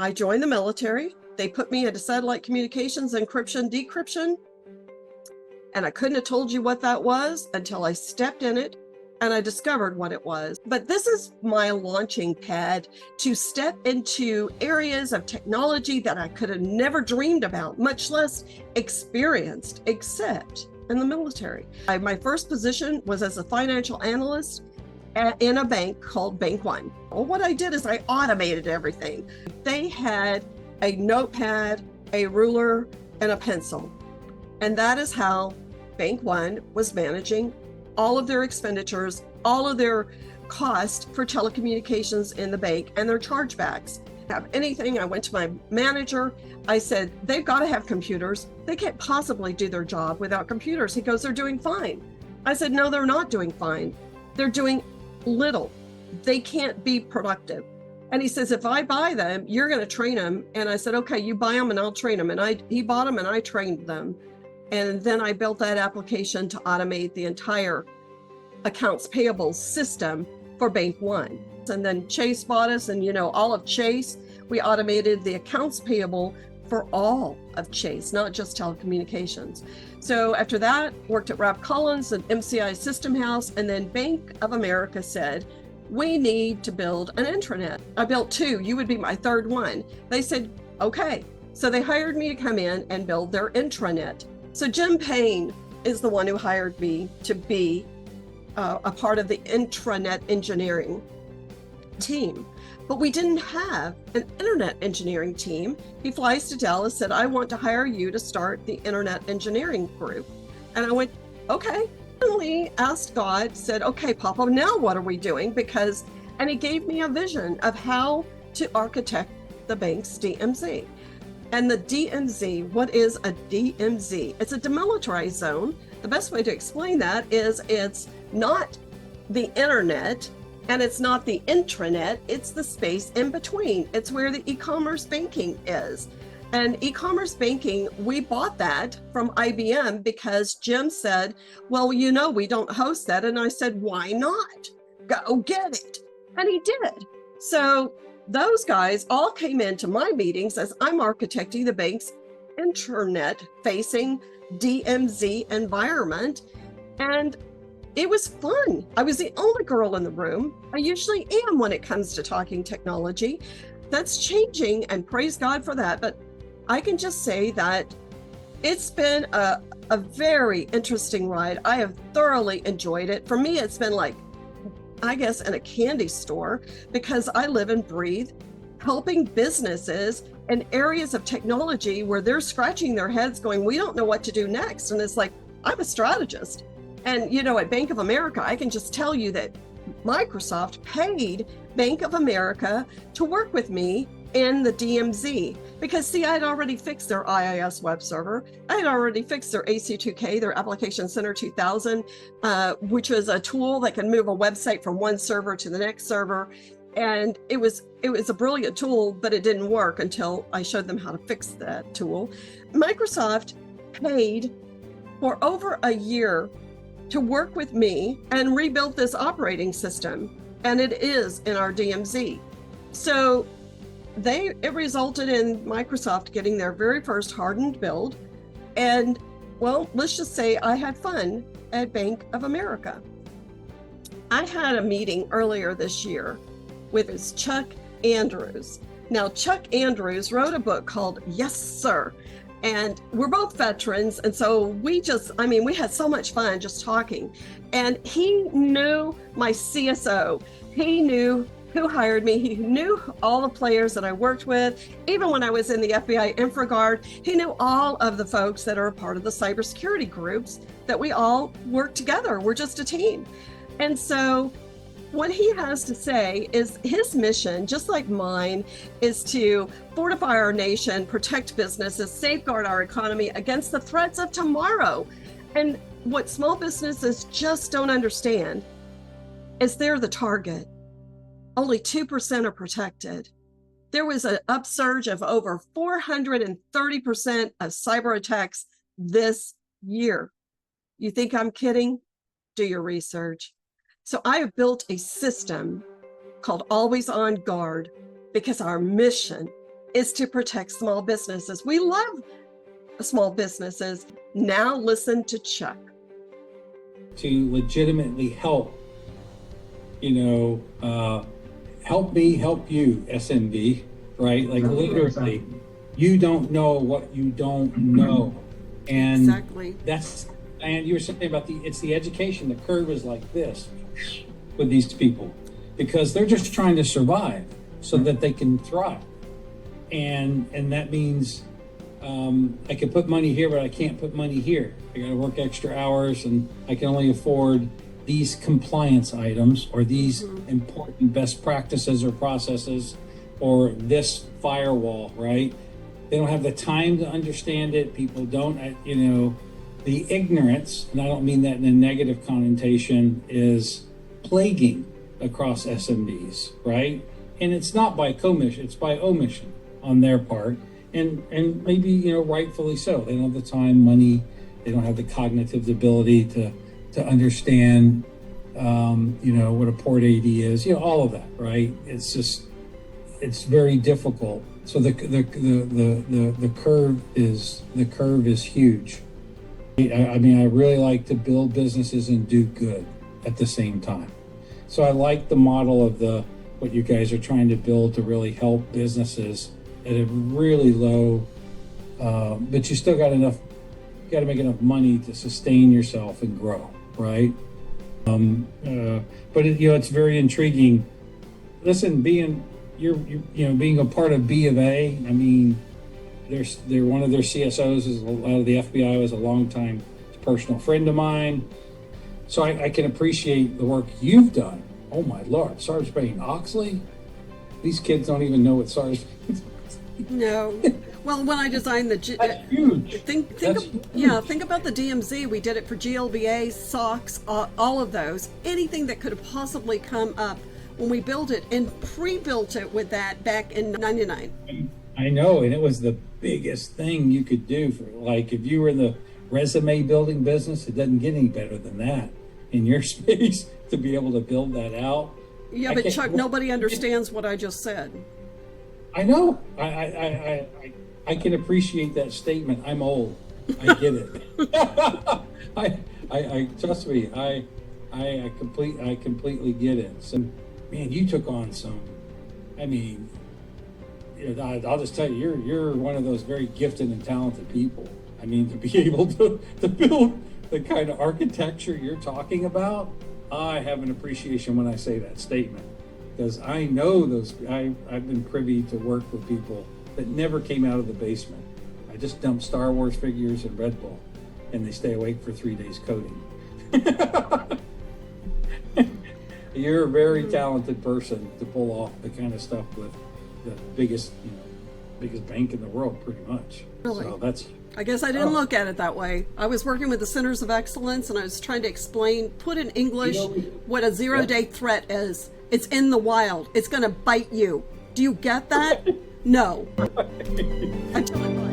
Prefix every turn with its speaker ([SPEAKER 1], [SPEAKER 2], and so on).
[SPEAKER 1] I joined the military. They put me into satellite communications, encryption, decryption. And I couldn't have told you what that was until I stepped in it and I discovered what it was. But this is my launching pad to step into areas of technology that I could have never dreamed about, much less experienced, except in the military. My first position was as a financial analyst in a bank called Bank One. Well, what I did is I automated everything. They had a notepad, a ruler, and a pencil. And that is how Bank One was managing all of their expenditures, all of their cost for telecommunications in the bank and their chargebacks. Have anything, I went to my manager, I said, they've got to have computers. They can't possibly do their job without computers. He goes, they're doing fine. I said, no, they're not doing fine. They're doing little. They can't be productive. And he says, if I buy them, you're going to train them. And I said, okay, you buy them and I'll train them. And he bought them and I trained them. And then I built that application to automate the entire accounts payable system for Bank One. And then Chase bought us, and all of Chase, we automated the accounts payable for all of Chase, not just telecommunications. So after that, worked at Rapp Collins and MCI System House, and then Bank of America said, we need to build an intranet. I built two, you would be my third one. They said, okay. So they hired me to come in and build their intranet. So Jim Payne is the one who hired me to be a part of the intranet engineering team. But we didn't have an internet engineering team. He flies to Dallas, said, I want to hire you to start the internet engineering group. And I went, okay. Finally asked God, said, okay, Papa, now what are we doing? And he gave me a vision of how to architect the bank's DMZ. And the DMZ, what is a DMZ? It's a demilitarized zone. The best way to explain that is it's not the internet and it's not the intranet, it's the space in between. It's where the e-commerce banking is. And e-commerce banking, we bought that from IBM because Jim said, well, we don't host that. And I said, why not? Go get it. And he did. So those guys all came into my meetings as I'm architecting the bank's internet-facing DMZ environment. And it was fun. I was the only girl in the room. I usually am when it comes to talking technology. That's changing, and praise God for that. But I can just say that it's been a very interesting ride. I have thoroughly enjoyed it. For me, it's been like, I guess, in a candy store, because I live and breathe helping businesses in areas of technology where they're scratching their heads going, we don't know what to do next. And it's like, I'm a strategist. And, at Bank of America, I can just tell you that Microsoft paid Bank of America to work with me in the DMZ because, see, I had already fixed their IIS web server. I had already fixed their AC2K, their Application Center 2000, which was a tool that can move a website from one server to the next server. And it was a brilliant tool, but it didn't work until I showed them how to fix that tool. Microsoft paid for over a year to work with me and rebuild this operating system. And it is in our DMZ. So it resulted in Microsoft getting their very first hardened build. And well, let's just say I had fun at Bank of America. I had a meeting earlier this year with Chuck Andrews. Now, Chuck Andrews wrote a book called Yes, Sir. And we're both veterans. And so we had so much fun just talking. And he knew my CSO. He knew who hired me. He knew all the players that I worked with. Even when I was in the FBI InfraGuard, he knew all of the folks that are a part of the cybersecurity groups that we all work together. We're just a team. And so what he has to say is his mission, just like mine, is to fortify our nation, protect businesses, safeguard our economy against the threats of tomorrow. And what small businesses just don't understand is they're the target. Only 2% are protected. There was an upsurge of over 430% of cyber attacks this year. You think I'm kidding? Do your research. So I have built a system called Always On Guard because our mission is to protect small businesses. We love small businesses. Now listen to Chuck.
[SPEAKER 2] To legitimately help, help me help you, SMB, right? Like literally, you don't know what you don't know. And
[SPEAKER 1] Exactly.
[SPEAKER 2] and you were saying about it's the education. The curve is like this with these people because they're just trying to survive so that they can thrive. And that means I can put money here, but I can't put money here. I got to work extra hours and I can only afford these compliance items or these important best practices or processes or this firewall, right? They don't have the time to understand it. People don't, the ignorance, and I don't mean that in a negative connotation, is plaguing across SMBs, right? And it's not by commission, it's by omission on their part. And maybe, rightfully so. They don't have the time, money, they don't have the cognitive ability to understand, what a port AD is, all of that, right? It's just, it's very difficult. So the curve is huge. I mean, I really like to build businesses and do good at the same time. So I like the model of what you guys are trying to build to really help businesses at a really low, but you still got to make enough money to sustain yourself and grow, right? But it's very intriguing. Listen, being a part of B of A, I mean, they're one of their CSOs is out of the FBI, was a longtime personal friend of mine. So I can appreciate the work you've done. Oh my Lord, Sarbanes-Oxley? These kids don't even know what SARS means.
[SPEAKER 1] No. Well, when I designed
[SPEAKER 2] That's huge.
[SPEAKER 1] Think about the DMZ. We did it for GLBA, SOX, all of those. Anything that could have possibly come up when we built it and pre-built it with that back in '99.
[SPEAKER 2] I know, and it was the biggest thing you could do for, like, if you were in the resume building business, it doesn't get any better than that in your space to be able to build that out.
[SPEAKER 1] Yeah, but Chuck, nobody understands what I just said.
[SPEAKER 2] I know. I can appreciate that statement. I'm old. I get it. I trust me. I completely get it. So, man, you took on some. I mean, I'll just tell you, you're one of those very gifted and talented people. I mean, to be able to build the kind of architecture you're talking about, I have an appreciation when I say that statement, because I know I've been privy to work with people that never came out of the basement. I just dump Star Wars figures and Red Bull, and they stay awake for 3 days coding. You're a very talented person to pull off the kind of stuff with the biggest bank in the world, pretty much.
[SPEAKER 1] Really?
[SPEAKER 2] So
[SPEAKER 1] I guess I didn't look at it that way. I was working with the Centers of Excellence, and I was trying to explain, put in English, what a zero-day threat is. It's in the wild. It's going to bite you. Do you get that? No. Until it